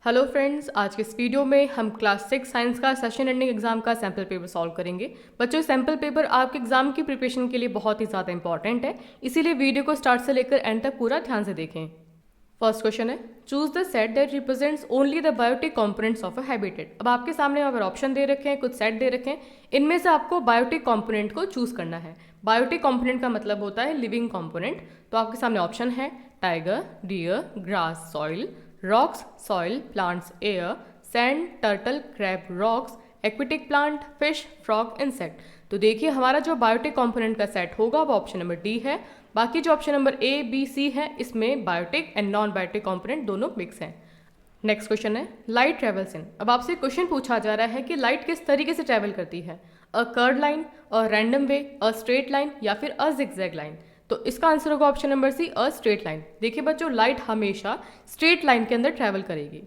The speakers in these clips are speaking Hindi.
हेलो फ्रेंड्स, आज के इस वीडियो में हम क्लास 6 साइंस का सेशन एंडिंग एग्जाम का सैम्पल पेपर सॉल्व करेंगे। बच्चों, सैम्पल पेपर आपके एग्जाम की प्रिपरेशन के लिए बहुत ही ज़्यादा इंपॉर्टेंट है, इसीलिए वीडियो को स्टार्ट से लेकर एंड तक पूरा ध्यान से देखें। फर्स्ट क्वेश्चन है, choose the set that represents only the biotic components of a habitat. अब आपके सामने यहाँ पर ऑप्शन दे रखे हैं, कुछ सेट दे रखे हैं, इनमें से आपको बायोटिक कंपोनेंट को चूज करना है। बायोटिक कंपोनेंट का मतलब होता है लिविंग कंपोनेंट। तो आपके सामने ऑप्शन है tiger, deer, grass, soil, rocks, soil, plants, air, sand, turtle, crab, rocks, aquatic plant, fish, frog, insect. तो देखिए हमारा जो बायोटिक कंपोनेंट का सेट होगा वो ऑप्शन नंबर डी है। बाकी जो option number A, B, C है इसमें biotic and non biotic component दोनों मिक्स हैं। नेक्स्ट क्वेश्चन है, लाइट ट्रेवल्स इन। अब आपसे क्वेश्चन पूछा जा रहा है कि लाइट किस तरीके से ट्रेवल करती है, a curve line, a random way, a straight line या फिर अ जिगजैग लाइन। तो इसका आंसर होगा option number C, a straight line. देखिए बच्चों, लाइट हमेशा स्ट्रेट लाइन के अंदर ट्रैवल करेगी।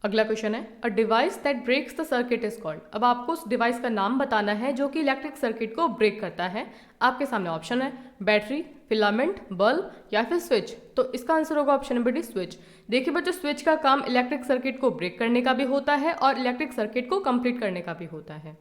अगला क्वेश्चन है, a device that breaks the circuit is called. अब आपको उस डिवाइस का नाम बताना है जो कि इलेक्ट्रिक सर्किट को ब्रेक करता है। आपके सामने ऑप्शन है बैटरी, फिलामेंट, बल्ब या फिर स्विच। तो इसका आंसर होगा ऑप्शन नंबर डी, स्विच। देखिए बच्चों, स्विच का काम इलेक्ट्रिक सर्किट को ब्रेक करने का भी होता है और इलेक्ट्रिक सर्किट को कंप्लीट करने का भी होता है।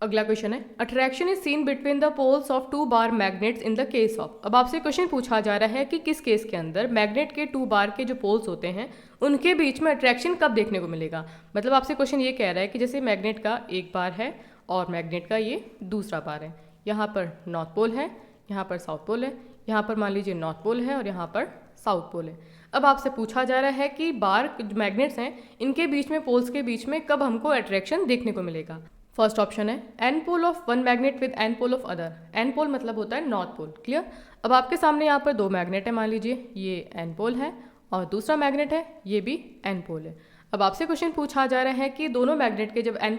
अगला क्वेश्चन है, attraction is seen between the poles of two bar magnets in the case of. अब आपसे क्वेश्चन पूछा जा रहा है कि किस केस के अंदर मैग्नेट के टू बार के जो पोल्स होते हैं उनके बीच में अट्रैक्शन कब देखने को मिलेगा। मतलब आपसे क्वेश्चन ये कह रहा है कि जैसे मैग्नेट का एक बार है और मैग्नेट का ये दूसरा बार है, यहाँ पर नॉर्थ पोल है, यहाँ पर साउथ पोल है, यहाँ पर मान लीजिए नॉर्थ पोल है और यहाँ पर साउथ पोल है। अब आपसे पूछा जा रहा है कि बार मैग्नेट्स हैं इनके बीच में, पोल्स के बीच में कब हमको अट्रैक्शन देखने को मिलेगा। फर्स्ट ऑप्शन है N pole of one magnet with N pole of other. N pole मतलब होता है नॉर्थ पोल। क्लियर। अब आपके सामने यहाँ पर दो मैग्नेट है, मान लीजिए ये एन पोल है और दूसरा मैग्नेट है ये भी एन पोल है। अब आपसे क्वेश्चन पूछा जा रहा है कि दोनों मैग्नेट के जब एन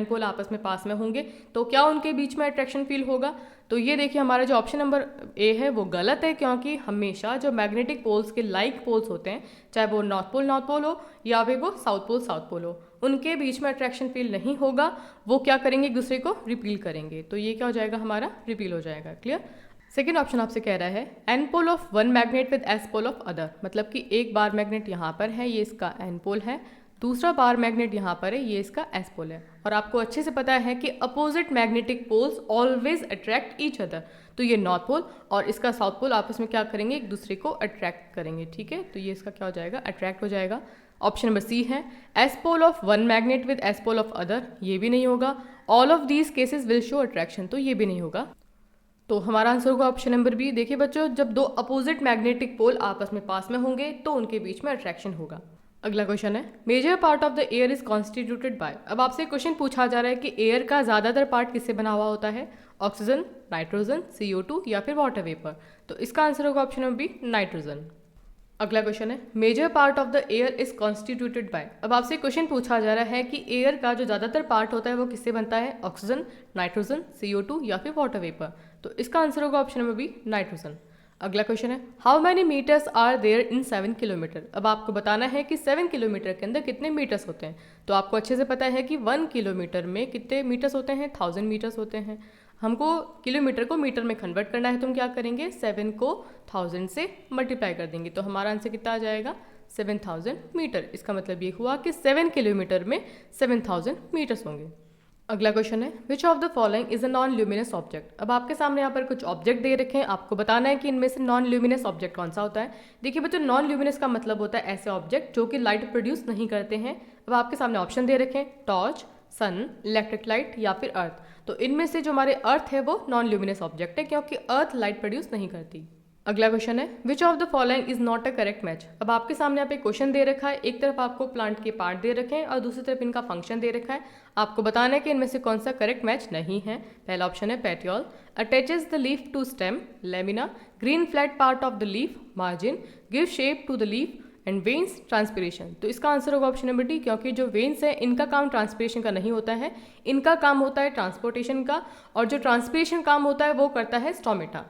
पोल आपस में पास में होंगे तो क्या उनके बीच में अट्रैक्शन फील होगा। तो ये देखिए हमारा जो ऑप्शन नंबर ए है वो गलत है, क्योंकि हमेशा जो मैग्नेटिक पोल्स के लाइक पोल्स होते हैं, चाहे वो नॉर्थ पोल हो या फिर वो साउथ पोल हो, उनके बीच में अट्रैक्शन फील नहीं होगा। वो क्या करेंगे, एक दूसरे को रिपील करेंगे। तो ये क्या हो जाएगा, हमारा रिपील हो जाएगा। क्लियर। सेकेंड ऑप्शन आपसे कह रहा है N pole of one magnet with S pole of other. मतलब कि एक बार मैग्नेट यहाँ पर है, ये इसका एन पोल है, दूसरा बार मैग्नेट यहाँ पर है, ये इसका एस पोल है। और आपको अच्छे से पता है कि opposite magnetic poles always attract each other. तो ये नॉर्थ पोल और इसका साउथ पोल आपस में क्या करेंगे, एक दूसरे को अट्रैक्ट करेंगे। ठीक है, तो ये इसका क्या हो जाएगा, अट्रैक्ट हो जाएगा। ऑप्शन नंबर सी है S pole of one magnet with S pole of other. ये भी नहीं होगा। All of these cases will show attraction. तो ये भी नहीं होगा। तो हमारा आंसर होगा ऑप्शन नंबर बी। देखिए बच्चों, जब दो अपोजिट मैग्नेटिक पोल आपस में पास में होंगे तो उनके बीच में अट्रैक्शन होगा। अगला क्वेश्चन है, major part of the air is constituted by. अब आपसे क्वेश्चन पूछा जा रहा है कि एयर का ज़्यादातर पार्ट किससे बना हुआ होता है, ऑक्सीजन, नाइट्रोजन, CO2 या फिर वाटर वेपर। तो इसका आंसर होगा ऑप्शन नंबर बी, नाइट्रोजन। अगला क्वेश्चन है, major part of the air is constituted by. अब आपसे क्वेश्चन पूछा जा रहा है कि एयर का जो ज़्यादातर पार्ट होता है वो किससे बनता है, ऑक्सीजन, नाइट्रोजन, CO2 या फिर वाटर वेपर। तो इसका आंसर होगा ऑप्शन नंबर बी, नाइट्रोजन। अगला क्वेश्चन है, how many metres are there in 7 kilometre. अब आपको बताना है कि 7 किलोमीटर के अंदर कितने मीटर्स होते हैं। तो आपको अच्छे से पता है कि 1 किलोमीटर में कितने मीटर्स होते हैं, 1000 मीटर्स होते हैं। हमको किलोमीटर को मीटर में कन्वर्ट करना है, तो हम क्या करेंगे, 7 को 1000 से मल्टीप्लाई कर देंगे। तो हमारा आंसर कितना आ जाएगा, 7000 मीटर। इसका मतलब ये हुआ कि 7 किलोमीटर में 7000 मीटर्स होंगे। अगला क्वेश्चन है, which of the following is a non luminous object. अब आपके सामने यहाँ पर कुछ ऑब्जेक्ट दे रखे हैं, आपको बताना है कि इनमें से नॉन ल्यूमिनस ऑब्जेक्ट कौन सा होता है। देखिए बच्चों, नॉन ल्यूमिनस का मतलब होता है ऐसे ऑब्जेक्ट जो कि लाइट प्रोड्यूस नहीं करते हैं। अब आपके सामने ऑप्शन दे रखे हैं, टॉर्च, सन, इलेक्ट्रिक लाइट या फिर अर्थ। तो इनमें से जो हमारे अर्थ है वो नॉन ल्यूमिनस ऑब्जेक्ट है, क्योंकि अर्थ लाइट प्रोड्यूस नहीं करती। अगला क्वेश्चन है, which of the following is not a correct match. अब आपके सामने यहाँ पे क्वेश्चन दे रखा है, एक तरफ आपको प्लांट के पार्ट दे रखे हैं और दूसरी तरफ इनका फंक्शन दे रखा है। आपको बताना है कि इनमें से कौन सा करेक्ट मैच नहीं है। पहला ऑप्शन है petiole, attaches the leaf to stem, lamina, green flat part of the leaf, margin, give shape to the leaf and veins, transpiration. तो इसका आंसर होगा ऑप्शन नंबर डी, क्योंकि जो वेन्स है इनका काम ट्रांसपिरेशन का नहीं होता है, इनका काम होता है ट्रांसपोर्टेशन का, और जो ट्रांसपिरेशन काम होता है वो करता है स्टोमेटा।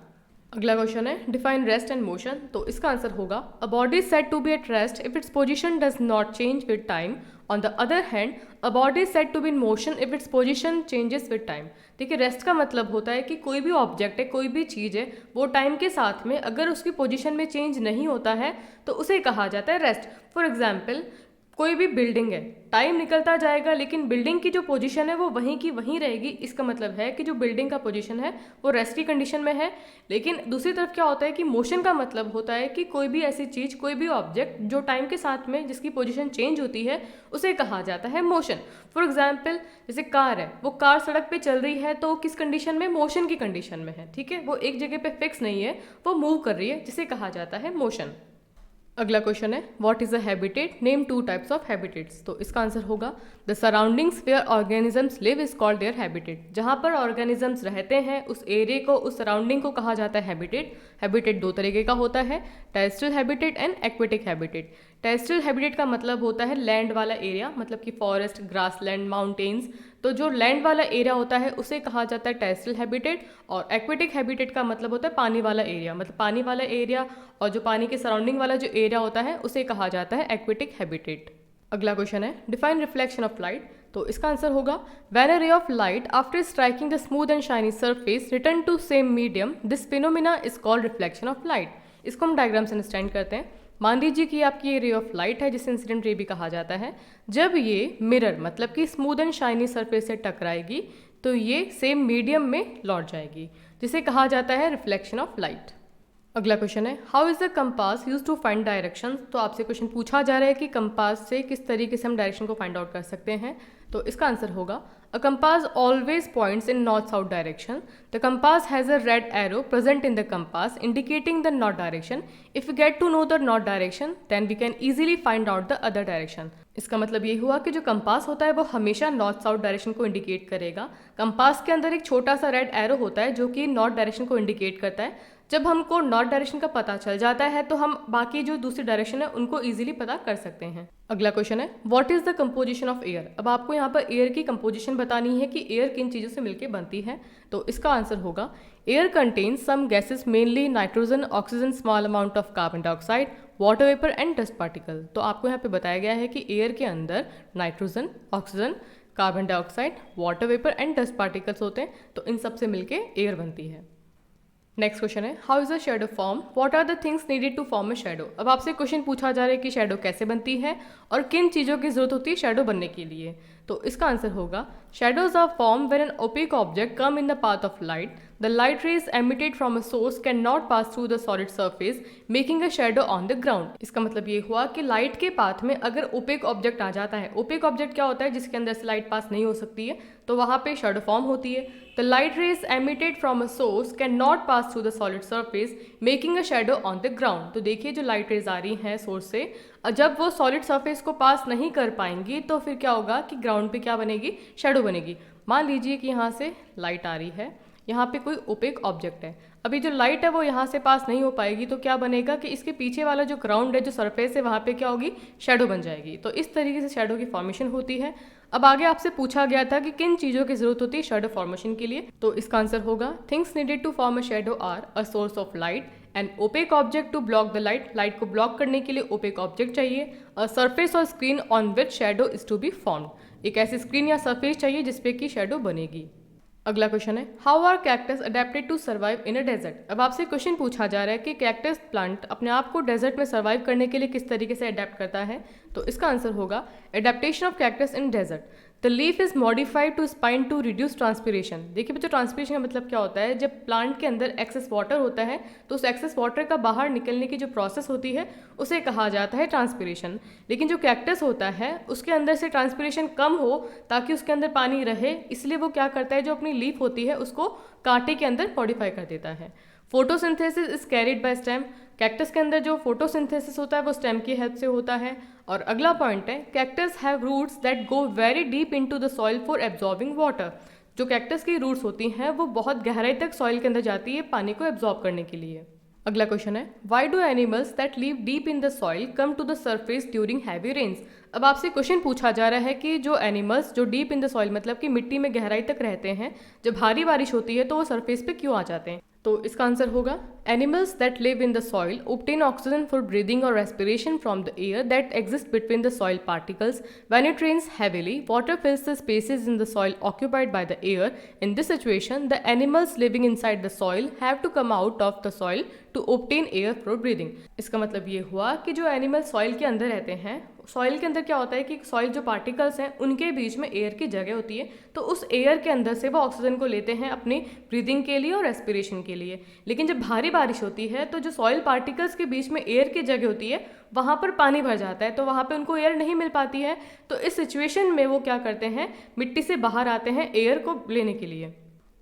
अगला क्वेश्चन है, डिफाइन रेस्ट एंड मोशन। तो इसका आंसर होगा, a body is said to be at rest if its position does not change with time. On the other hand, a body is said to be in motion if its position changes with time. देखिए, रेस्ट का मतलब होता है कि कोई भी ऑब्जेक्ट है, कोई भी चीज़ है, वो टाइम के साथ में अगर उसकी पोजीशन में चेंज नहीं होता है तो उसे कहा जाता है रेस्ट। फॉर एग्जाम्पल, कोई भी बिल्डिंग है, टाइम निकलता जाएगा लेकिन बिल्डिंग की जो पोजीशन है वो वहीं की वहीं रहेगी। इसका मतलब है कि जो बिल्डिंग का पोजीशन है वो रेस्ट की कंडीशन में है। लेकिन दूसरी तरफ क्या होता है कि मोशन का मतलब होता है कि कोई भी ऐसी चीज़, कोई भी ऑब्जेक्ट जो टाइम के साथ में जिसकी पोजीशन चेंज होती है उसे कहा जाता है मोशन। फॉर एग्जाम्पल जैसे कार है, वो कार सड़क पे चल रही है तो किस कंडीशन में, मोशन की कंडीशन में है। ठीक है, वो एक जगह पे फिक्स नहीं है, वो मूव कर रही है, जिसे कहा जाता है मोशन। अगला क्वेश्चन है what is a habitat, name two types of habitats. तो इसका आंसर होगा the surroundings where organisms live is called their habitat. जहाँ पर ऑर्गेनिजम्स रहते हैं उस एरिया को, उस सराउंडिंग को कहा जाता है हैबिटेट। हैबिटेट दो तरीके का होता है, terrestrial habitat and aquatic habitat. Terrestrial habitat का मतलब होता है लैंड वाला एरिया, मतलब कि फॉरेस्ट, ग्रासलैंड, माउंटेन्स। तो जो लैंड वाला एरिया होता है उसे कहा जाता है टेरेस्ट्रियल हैबिटेट। और एक्वेटिक हैबिटेट का मतलब होता है पानी वाला एरिया, मतलब पानी वाला एरिया और जो पानी के सराउंडिंग वाला जो एरिया होता है उसे कहा जाता है एक्वेटिक हैबिटेट। अगला क्वेश्चन है डिफाइन रिफ्लेक्शन ऑफ लाइट। तो इसका आंसर होगा when a ray of light after striking the smooth and shiny surface return to same medium, this phenomena is called reflection of light. इसको हम डायग्राम से अंडरस्टैंड करते हैं। मान लीजिए कि आपकी ये रे ऑफ लाइट है जिसे इंसिडेंट रे भी कहा जाता है। जब ये मिरर मतलब कि स्मूथ एंड शाइनी सरफेस से टकराएगी तो ये सेम मीडियम में लौट जाएगी, जिसे कहा जाता है रिफ्लेक्शन ऑफ लाइट। अगला क्वेश्चन है how is the compass use to find direction. तो आपसे क्वेश्चन पूछा जा रहा है कि कंपास से किस तरीके से हम डायरेक्शन को फाइंड आउट कर सकते हैं। तो इसका आंसर होगा a compass always points in north south direction. The compass has a red arrow present in the compass indicating the north direction. If we get to know the north direction then we can easily find out the other direction. इसका मतलब ये हुआ कि जो कंपास होता है वो हमेशा नॉर्थ साउथ डायरेक्शन को इंडिकेट करेगा। कंपास के अंदर एक छोटा सा रेड एरो होता है जो कि नॉर्थ डायरेक्शन को इंडिकेट करता है। जब हमको नॉर्थ डायरेक्शन का पता चल जाता है तो हम बाकी जो दूसरी डायरेक्शन है उनको इजीली पता कर सकते हैं। अगला क्वेश्चन है what is the composition of air. अब आपको यहाँ पर एयर की कंपोजिशन बतानी है कि एयर किन चीज़ों से मिलकर बनती है। तो इसका आंसर होगा air contains some gases mainly nitrogen, oxygen, small amount of carbon dioxide, water vapour and dust particle. तो आपको यहाँ पे बताया गया है कि एयर के अंदर nitrogen, oxygen, carbon dioxide, water vapour and dust particles होते हैं। तो इन सब से मिलकर एयर बनती है। नेक्स्ट क्वेश्चन है how is a shadow form, what are the things needed to form a shadow. अब आपसे क्वेश्चन पूछा जा रहा है कि शेडो कैसे बनती है और किन चीज़ों की जरूरत होती है शेडो बनने के लिए। तो इसका आंसर होगा shadows are form when an opaque object come in the path of light, the light rays emitted from a source cannot pass through the solid surface making a shadow on the ground. इसका मतलब ये हुआ कि लाइट के पाथ में अगर ओपेक ऑब्जेक्ट आ जाता है, ओपेक ऑब्जेक्ट क्या होता है जिसके अंदर से लाइट पास नहीं हो सकती है, तो वहाँ पे शेडो फॉर्म होती है। The light rays emitted from a source cannot pass through the solid surface making a shadow on the ground. तो देखिए जो लाइट रेज आ रही हैं सोर्स से, जब वो सॉलिड सरफेस को पास नहीं कर पाएंगी तो फिर क्या होगा कि ग्राउंड पे क्या बनेगी, शेडो बनेगी। मान लीजिए कि यहाँ से लाइट आ रही है, यहाँ पे कोई ओपेक ऑब्जेक्ट है, अभी जो लाइट है वो यहाँ से पास नहीं हो पाएगी तो क्या बनेगा कि इसके पीछे वाला जो ग्राउंड है, जो सरफेस है, वहाँ पे क्या होगी, शेडो बन जाएगी। तो इस तरीके से शेडो की फॉर्मेशन होती है। अब आगे आपसे पूछा गया था कि किन चीज़ों की जरूरत होती है शेडो फॉर्मेशन के लिए। तो इसका आंसर होगा things needed to form a shadow are a source of light, an opaque object to block the light, light को ब्लॉक करने के लिए ओपेक ऑब्जेक्ट चाहिए, अ सरफेस और screen on which shadow is to be formed, एक ऐसी स्क्रीन या सरफेस चाहिए जिसपे की शेडो बनेगी। अगला क्वेश्चन है how are cactus adapted to survive in a desert. अब आपसे क्वेश्चन पूछा जा रहा है कि कैक्टस प्लांट अपने आप को डेजर्ट में सर्वाइव करने के लिए किस तरीके से अडेप्ट करता है। तो इसका आंसर होगा adaptation of cactus in desert, the leaf is modified to spine to reduce transpiration. देखिए बच्चों ट्रांसपीरेशन का मतलब क्या होता है, जब प्लांट के अंदर एक्सेस वाटर होता है तो उस एक्सेस वाटर का बाहर निकलने की जो प्रोसेस होती है उसे कहा जाता है ट्रांसपीरेशन। लेकिन जो कैक्टस होता है उसके अंदर से ट्रांसपीरेशन कम हो ताकि उसके अंदर पानी रहे, इसलिए वो क्या करता है, जो अपनी लीफ होती है उसको कांटे के अंदर मॉडिफाई कर देता है। Photosynthesis is carried by stem, cactus के अंदर जो फोटोसिंथेसिस होता है वो स्टेम की हेल्प से होता है। और अगला पॉइंट है cactus have roots that go very deep into the soil for absorbing water. जो कैक्टस की रूट्स होती हैं वो बहुत गहराई तक सॉइल के अंदर जाती है पानी को एब्जॉर्ब करने के लिए। अगला क्वेश्चन है why do animals that live deep in the soil come to the surface during heavy rains. अब आपसे क्वेश्चन पूछा जा रहा है कि जो एनिमल्स जो डीप इन द सॉइल मतलब कि मिट्टी में गहराई तक रहते हैं, जब भारी बारिश होती है तो वो सरफेस पे क्यों आ जाते हैं। तो इसका आंसर होगा animals that live in the soil obtain oxygen for breathing और respiration from the air that exist between the soil particles. When it rains heavily, water fills the spaces in the soil occupied by the air. In this situation, the animals living inside the soil have to come out of the soil to obtain air for breathing. इसका मतलब ये हुआ कि जो एनिमल सॉइल के अंदर रहते हैं, सॉइल के अंदर क्या होता है कि सॉइल जो पार्टिकल्स हैं उनके बीच में एयर की जगह होती है, तो उस एयर के अंदर से वो ऑक्सीजन को लेते हैं अपनी ब्रीदिंग के लिए और रेस्पिरेशन के लिए। लेकिन जब भारी बारिश होती है तो जो सॉइल पार्टिकल्स के बीच में एयर की जगह होती है वहाँ पर पानी भर जाता है, तो वहाँ पे उनको एयर नहीं मिल पाती है। तो इस सिचुएशन में वो क्या करते हैं, मिट्टी से बाहर आते हैं एयर को लेने के लिए।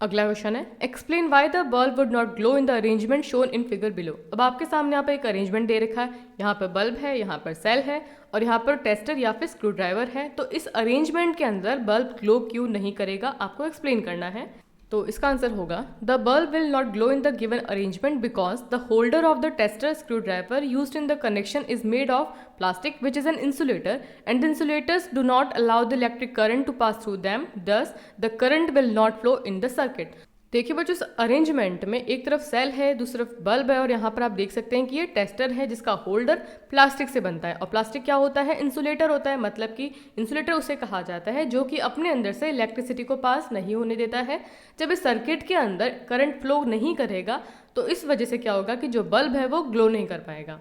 अगला क्वेश्चन है, explain why the bulb would not glow in the arrangement shown in figure below. अब आपके सामने यहाँ पर एक अरेंजमेंट दे रखा है, यहाँ पर बल्ब है, यहाँ पर सेल है और यहाँ पर टेस्टर या फिर स्क्रू ड्राइवर है। तो इस अरेंजमेंट के अंदर बल्ब ग्लो क्यों नहीं करेगा, आपको एक्सप्लेन करना है। तो इसका आंसर होगा the bulb will not glow in the given arrangement because the holder of the tester screw driver used in the connection is made of plastic which is an insulator and the insulators do not allow the electric current to pass through them, thus the current will not flow in the circuit। देखिए बच्चों, इस अरेंजमेंट में एक तरफ सेल है, दूसरी तरफ बल्ब है और यहाँ पर आप देख सकते हैं कि ये टेस्टर है जिसका होल्डर प्लास्टिक से बनता है। और प्लास्टिक क्या होता है, इंसुलेटर होता है, मतलब कि इंसुलेटर उसे कहा जाता है जो कि अपने अंदर से इलेक्ट्रिसिटी को पास नहीं होने देता है। जब इस सर्किट के अंदर करंट फ्लो नहीं करेगा तो इस वजह से क्या होगा कि जो बल्ब है वो ग्लो नहीं कर पाएगा।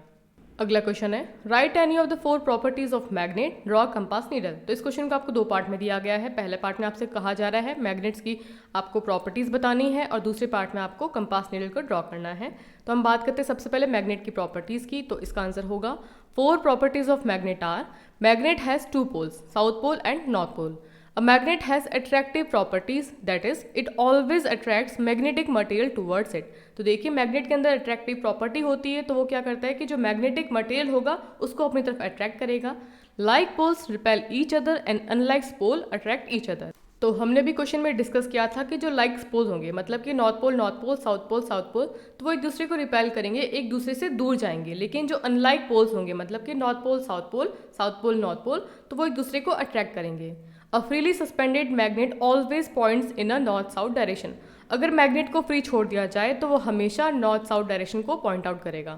अगला क्वेश्चन है, right any of the 4 properties of magnet, draw compass needle. तो इस क्वेश्चन को आपको 2 पार्ट में दिया गया है। पहले पार्ट में आपसे कहा जा रहा है मैग्नेट्स की आपको प्रॉपर्टीज बतानी है और दूसरे पार्ट में आपको कंपास नीडल को ड्रॉ करना है। तो हम बात करते हैं सबसे पहले मैग्नेट की प्रॉपर्टीज की। तो इसका आंसर होगा 4 properties of magnet are, magnet has 2 poles, south pole and north pole. A magnet has attractive properties, that is, it always attracts magnetic material towards it। तो देखिए मैग्नेट के अंदर अट्रैक्टिव प्रॉपर्टी होती है, तो वो क्या करता है कि जो मैग्नेटिक मटेरियल होगा उसको अपनी तरफ अट्रैक्ट करेगा। Like poles repel each other and unlike pole attract each other. तो हमने भी क्वेश्चन में डिस्कस किया था कि जो लाइक पोल होंगे, मतलब कि नॉर्थ पोल, साउथ पोल, तो वो एक दूसरे को रिपेल करेंगे, एक दूसरे से दूर जाएंगे। लेकिन जो अनलाइक पोल्स होंगे, मतलब कि north pole, south pole, north pole, तो वो एक दूसरे को अट्रैक्ट करेंगे। A freely suspended magnet always points in a north-south direction। अगर मैग्नेट को फ्री छोड़ दिया जाए तो वो हमेशा नॉर्थ-साउथ डायरेक्शन को पॉइंट आउट करेगा।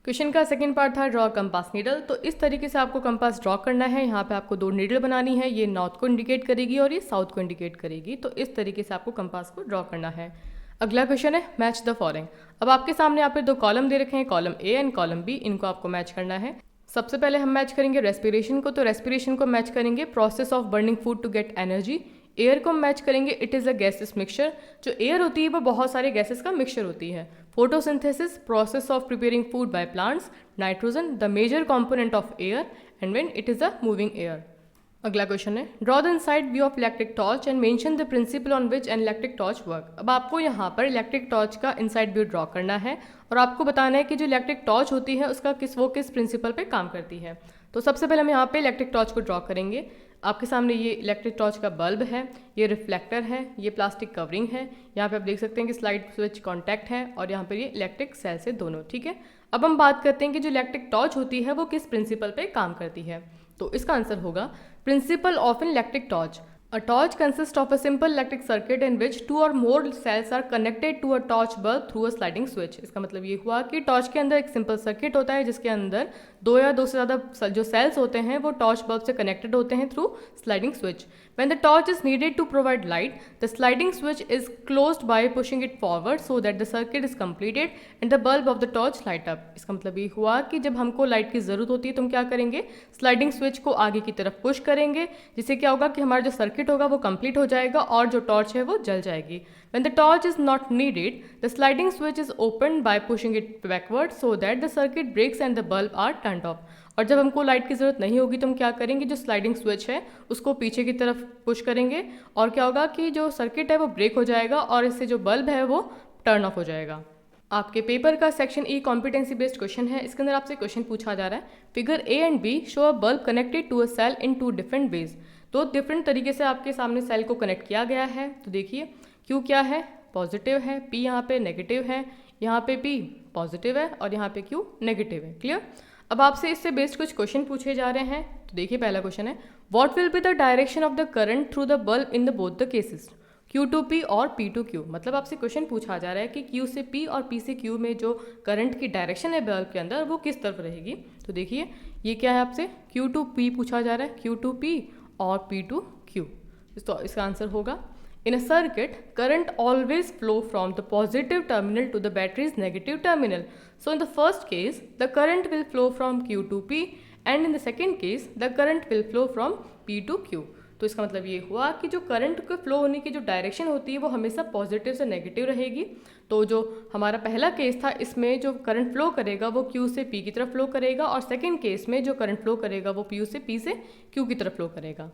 क्वेश्चन का सेकंड पार्ट था ड्रॉ कंपास नीडल। तो इस तरीके से आपको कंपास ड्रॉ करना है। यहाँ पे आपको 2 नीडल बनानी है, ये नॉर्थ को इंडिकेट करेगी और ये साउथ को इंडिकेट करेगी। तो इस तरीके से आपको कंपास को ड्रॉ करना है। अगला क्वेश्चन है, मैच द फॉलोइंग। अब आपके सामने यहाँ पे 2 कॉलम दे रखे हैं, column A and column B, इनको आपको मैच करना है। सबसे पहले हम मैच करेंगे रेस्पिरेशन को, तो रेस्पिरेशन को मैच करेंगे process of burning food to get energy. Air को हम मैच करेंगे it is a gases mixture. जो एयर होती है वो बहुत सारे गैसेस का मिक्सचर होती है। Photosynthesis, process of preparing food by plants. Nitrogen, the major component of air and when it is a moving air. अगला क्वेश्चन है, draw the inside view of electric torch and mention the principle on which an electric torch work. अब आपको यहाँ पर इलेक्ट्रिक टॉर्च का इनसाइड व्यू ड्रॉ करना है और आपको बताना है कि जो इलेक्ट्रिक टॉर्च होती है उसका किस प्रिंसिपल पे काम करती है। तो सबसे पहले हम यहाँ पे इलेक्ट्रिक टॉर्च को ड्रॉ करेंगे। आपके सामने ये इलेक्ट्रिक टॉर्च का बल्ब है, ये रिफ्लेक्टर है, ये प्लास्टिक कवरिंग है, यहाँ पे आप देख सकते हैं कि स्लाइड स्विच कॉन्टैक्ट है और यहाँ पर ये इलेक्ट्रिक सेल से दोनों, ठीक है। अब हम बात करते हैं कि जो इलेक्ट्रिक टॉर्च होती है वो किस प्रिंसिपल पे काम करती है। तो इसका आंसर होगा principle of an electric torch. A torch consists of a simple electric circuit in which 2 or more cells are connected to a torch bulb through a sliding switch। इसका मतलब ये हुआ कि टॉर्च के अंदर एक सिंपल सर्किट होता है जिसके अंदर 2 या 2 से ज़्यादा जो सेल्स होते हैं वो टॉर्च बल्ब से कनेक्टेड होते हैं through sliding switch. When the torch is needed to provide light, the sliding switch is closed by pushing it forward so that the circuit is completed and the bulb of the torch light up। इसका मतलब ये हुआ कि जब हमको लाइट की ज़रूरत होती है तो हम क्या करेंगे, स्लाइडिंग स्विच को आगे की तरफ पुश करेंगे, जिससे क्या होगा कि हमारा जो सर्किट होगा वो कंप्लीट हो जाएगा और जो टॉर्च है वो जल जाएगी। When the torch is not needed, the sliding switch is opened by pushing it backward so that the circuit breaks and the bulb are turned off। और जब हमको लाइट की ज़रूरत नहीं होगी तो हम क्या करेंगे, जो स्लाइडिंग स्विच है उसको पीछे की तरफ पुश करेंगे और क्या होगा कि जो सर्किट है वो ब्रेक हो जाएगा और इससे जो बल्ब है वो टर्न ऑफ हो जाएगा। आपके पेपर का section E competency based question है। इसके अंदर आपसे क्वेश्चन पूछा जा रहा है, figure A and B show a bulb connected to a cell in 2 different ways. तो डिफरेंट तरीके से आपके सामने सेल को कनेक्ट किया गया है। तो देखिए क्यू क्या है, पॉजिटिव है, पी यहाँ पे नेगेटिव है, यहाँ पे पी पॉजिटिव है और यहाँ पे क्यू नेगेटिव है। क्लियर। अब आपसे इससे बेस्ड कुछ क्वेश्चन पूछे जा रहे हैं। तो देखिए पहला क्वेश्चन है, what will be the direction of the current through the bulb in the both the cases, Q to P और P टू Q। मतलब आपसे क्वेश्चन पूछा जा रहा है कि Q से P और P से Q में जो करंट की डायरेक्शन है बल्ब के अंदर वो किस तरफ रहेगी। तो देखिए ये क्या है, आपसे Q टू P पूछा जा रहा है, Q टू P और P टू Q। तो इसका आंसर होगा, in a circuit current always flow from the positive terminal to the battery's negative terminal, so in the first case the current will flow from Q to P and in the second case the current will flow from P to Q। तो इसका मतलब ये हुआ कि जो करंट के फ्लो होने की जो डायरेक्शन होती है वो हमेशा पॉजिटिव से नेगेटिव रहेगी। तो जो हमारा पहला केस था इसमें जो करंट फ्लो करेगा वो Q से P की तरफ फ्लो करेगा, और सेकेंड केस में जो करंट फ्लो करेगा वो P से Q की तरफ फ्लो करेगा।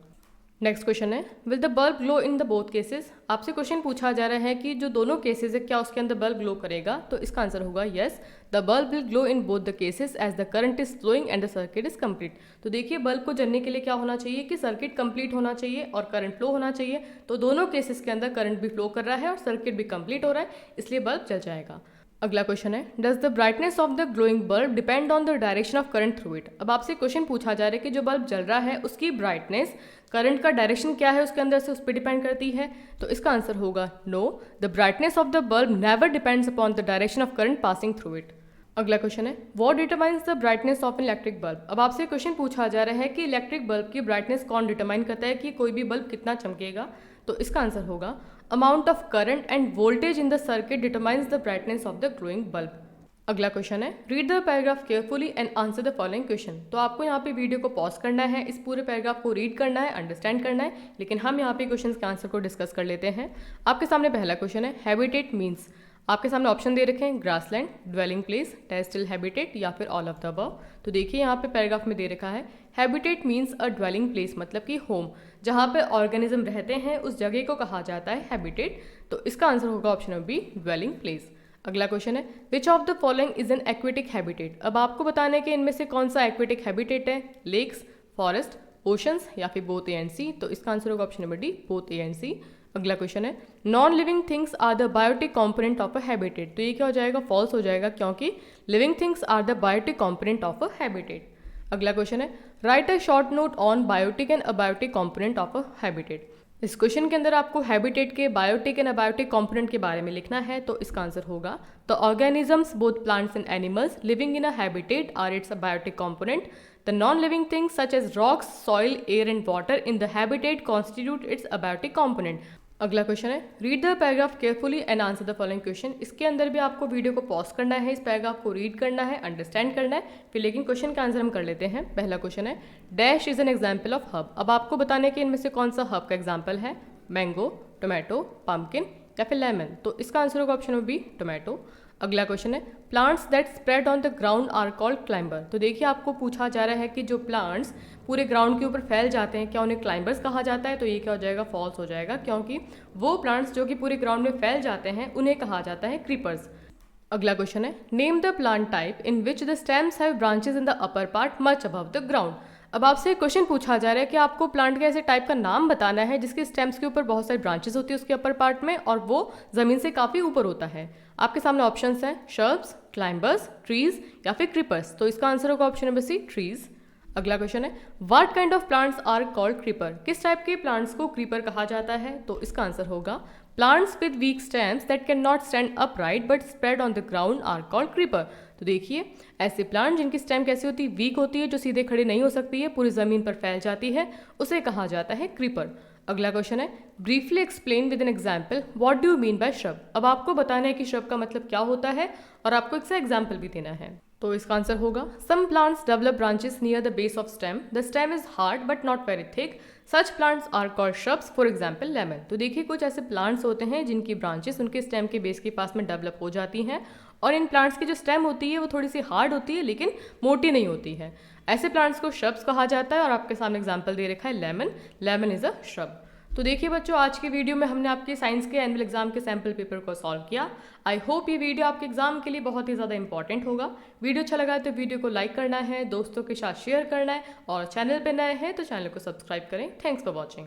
नेक्स्ट क्वेश्चन है, will the bulb glow in the both cases. आपसे क्वेश्चन पूछा जा रहा है कि जो दोनों केसेस है क्या उसके अंदर बल्ब ग्लो करेगा। तो इसका आंसर होगा yes, the bulb will glow in both the cases as the current is flowing and the circuit is complete. तो देखिए बल्ब को जलने के लिए क्या होना चाहिए कि सर्किट कंप्लीट होना चाहिए और करंट फ्लो होना चाहिए। तो दोनों केसेस के अंदर करंट भी फ्लो कर रहा है और सर्किट भी कंप्लीट हो रहा है, इसलिए बल्ब जल जाएगा। अगला क्वेश्चन है, does the brightness of the glowing bulb depend on the direction of current through it. अब आपसे क्वेश्चन पूछा जा रहा है कि जो बल्ब जल रहा है उसकी ब्राइटनेस करंट का डायरेक्शन क्या है उसके अंदर से उस पर डिपेंड करती है। तो इसका आंसर होगा no, the brightness of the bulb never depends upon the direction of current passing through it. अगला क्वेश्चन है, what determines the brightness of an electric bulb. अब आपसे क्वेश्चन पूछा जा रहा है कि इलेक्ट्रिक बल्ब की ब्राइटनेस कौन डिटरमाइन करता है कि कोई भी बल्ब कितना चमकेगा। तो इसका आंसर होगा amount of current end voltage in the circuit determines the brightness of the glowing bulb. अगला क्वेश्चन है, read the paragraph carefully and answer the following question. तो आपको यहाँ पे वीडियो को पॉज करना है, इस पूरे पैराग्राफ को रीड करना है, अंडरस्टैंड करना है, लेकिन हम यहाँ पे क्वेश्चन के आंसर को डिस्कस कर लेते हैं। आपके सामने पहला क्वेश्चन है, हैबिटेट मीन्स। आपके सामने ऑप्शन दे रखे हैं, grassland, dwelling place, terrestrial habitat या फिर ऑल ऑफ द अबव। तो देखिए यहाँ पे पैराग्राफ में दे रखा है, हैबिटेट मीन्स अ ड्वेलिंग प्लेस, मतलब कि होम, जहाँ पे ऑर्गेनिज्म रहते हैं उस जगह को कहा जाता है हैबिटेट। तो इसका आंसर होगा option number B, dwelling place. अगला क्वेश्चन है, which of the following is an aquatic habitat. अब आपको बताना है कि इनमें से कौन सा एक्वेटिक हैबिटेट है, लेक्स, फॉरेस्ट, ओशंस या फिर बोथ ए एंड सी। तो इसका आंसर होगा option number D, both A and C. अगला क्वेश्चन है, non living things are the biotic component of a habitat. तो ये क्या हो जाएगा, फॉल्स हो जाएगा, क्योंकि living things are the biotic component of a habitat. अगला क्वेश्चन है, write a short note on biotic and abiotic component of a habitat. इस क्वेश्चन के अंदर आपको हैबिटेट के बायोटिक एंड अबायोटिक कंपोनेंट के बारे में लिखना है। तो इसका आंसर होगा the organisms both plants and animals living in a habitat are its biotic component. The non living things such as rocks, soil, air and water in the habitat constitute its abiotic component. अगला क्वेश्चन है, read the paragraph carefully and answer the following question. इसके अंदर भी आपको वीडियो को पॉज करना है, इस पैराग्राफ को रीड करना है, अंडरस्टैंड करना है, फिर लेकिन क्वेश्चन का आंसर हम कर लेते हैं। पहला क्वेश्चन है, dash is an example of hub. अब आपको बताने है कि इनमें से कौन सा हब का एग्जाम्पल है, मैंगो, टोमेटो, पम्पकिन या फिर लेमन। तो इसका आंसर होगा ऑप्शन बी, टोमेटो। अगला क्वेश्चन है, plants that spread on the ground are called climber. तो देखिए आपको पूछा जा रहा है कि जो प्लांट्स पूरे ग्राउंड के ऊपर फैल जाते हैं क्या उन्हें क्लाइंबर्स कहा जाता है। तो ये क्या हो जाएगा, फॉल्स हो जाएगा, क्योंकि वो प्लांट्स जो कि पूरे ग्राउंड में फैल जाते हैं उन्हें कहा जाता है क्रीपर्स। अगला क्वेश्चन है, name the plant type in which the stems have branches in the upper part much above the ground. अब आपसे क्वेश्चन पूछा जा रहा है कि आपको प्लांट के ऐसे टाइप का नाम बताना है जिसके स्टेम्स के ऊपर बहुत सारी ब्रांचेस होती है उसके अपर पार्ट में, और वो जमीन से काफ़ी ऊपर होता है। आपके सामने ऑप्शंस हैं, शर्ब्स, क्लाइंबर्स, ट्रीज या फिर क्रीपर्स। तो इसका आंसर होगा ऑप्शन नंबर सी, ट्रीज। अगला क्वेश्चन है, what kind of plants are called creeper. किस टाइप के प्लांट्स को क्रीपर कहा जाता है। तो इसका आंसर होगा plants with weak stems that can not stand upright but spread on the ground are called creeper. तो देखिए ऐसे प्लांट जिनकी स्टेम कैसी होती है, वीक होती है, जो सीधे खड़े नहीं हो सकती है, पूरी जमीन पर फैल जाती है, उसे कहा जाता है क्रीपर। अगला क्वेश्चन है, briefly explain with an example what do you mean by shrub. अब आपको बताना है कि श्रब का मतलब क्या होता है और आपको एक सा एग्जाम्पल भी देना है। तो इसका आंसर होगा, some plants develop branches near the base of stem, the stem is hard but not very thick, such plants are called shrubs, for example lemon. तो देखिए कुछ ऐसे प्लांट्स होते हैं जिनकी ब्रांचेस उनके स्टेम के बेस के पास में डेवलप हो जाती हैं, और इन प्लांट्स की जो स्टेम होती है वो थोड़ी सी हार्ड होती है लेकिन मोटी नहीं होती है। ऐसे प्लांट्स को श्रब्स कहा जाता है, और आपके सामने एग्जाम्पल दे रखा है lemon, lemon is a shrub. तो देखिए बच्चों, आज के वीडियो में हमने आपके साइंस के एनुअल एग्जाम के सैम्पल पेपर को सॉल्व किया। आई होप ये वीडियो आपके एग्जाम के लिए बहुत ही ज़्यादा इंपॉर्टेंट होगा। वीडियो अच्छा लगा तो वीडियो को लाइक करना है, दोस्तों के साथ शेयर करना है, और चैनल पर नए हैं तो चैनल को सब्सक्राइब करें। Thanks for watching.